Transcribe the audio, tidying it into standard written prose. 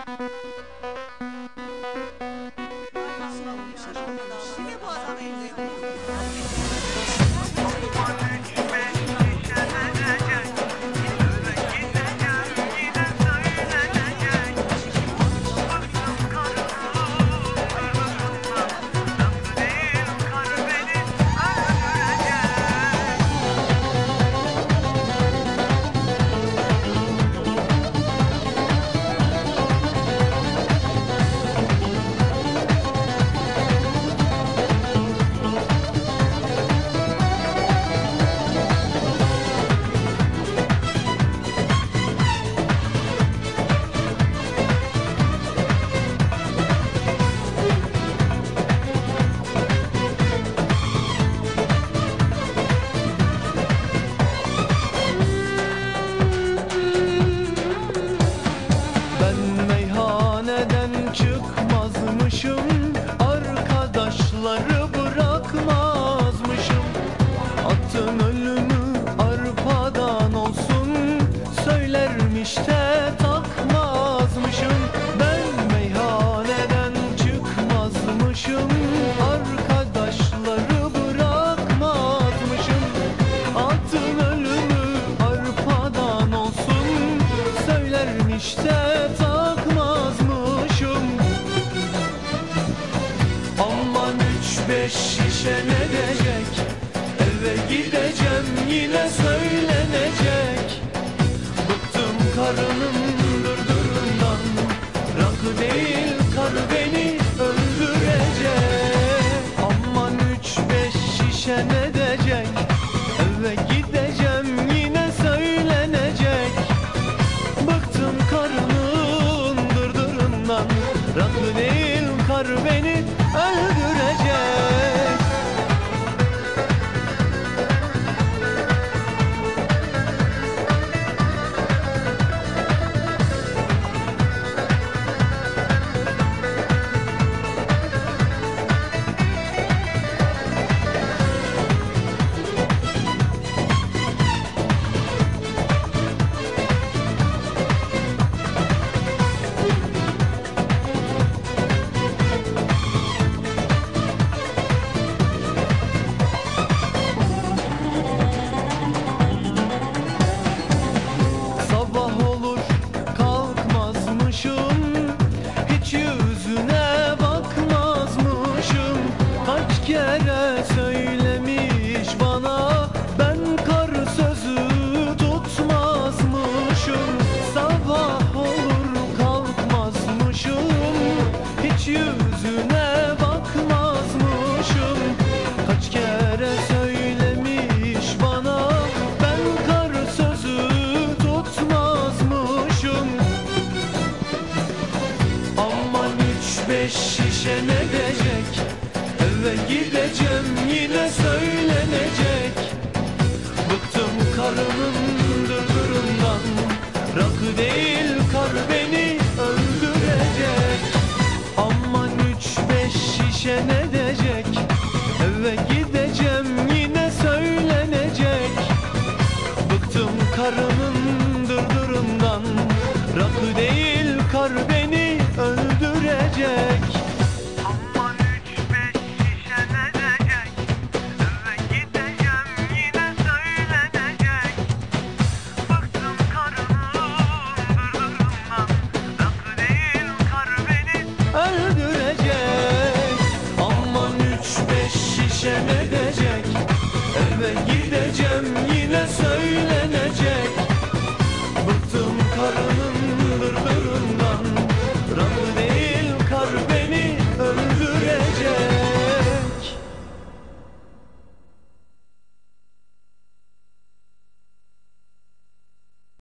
Niye bu adam evde? Arkadaşları bırakmazmışım. Attın ölümü arpadan olsun, söylermiş de takmazmışım. Ben meyhaneden çıkmazmışım, arkadaşları bırakmazmışım. Attın ölümü arpadan olsun, söylermiş de takmazmışım. Aman 3-5 şişe ne diyecek? Eve gideceğim yine söylenecek. Bıktım karının dırdırından, rakı değil karı beni öldürecek. Aman 3-5 şişe ne diyecek? Eve gideceğim yine söylenecek. Bıktım karının dırdırından, rakı değil karı beni öldürecek. Hiç yüzüne bakmazmışım. Kaç kere söylemiş bana, ben karı sözü tutmazmışım. Sabah olur kalkmazmışım, hiç yüzüne bakmazmışım. Kaç kere söylemiş bana, ben karı sözü tutmazmışım. Aman 3-5 şişe ne diyecek? Eve gideceğim yine söylenecek. Bıktım karının dırdırından, rakı değil kar beni öldürecek. Aman 3-5 şişe ne diyecek? Eve gideceğim yine söylenecek. Bıktım karının dırdırından, rakı değil kar beni öldürecek. Aman 3-5 şişe ne diyecek? Eve gideceğim yine söylenecek. Bıktım karının dırdırından, rakı değil kar beni Öldürecek. Aman 3-5 şişe ne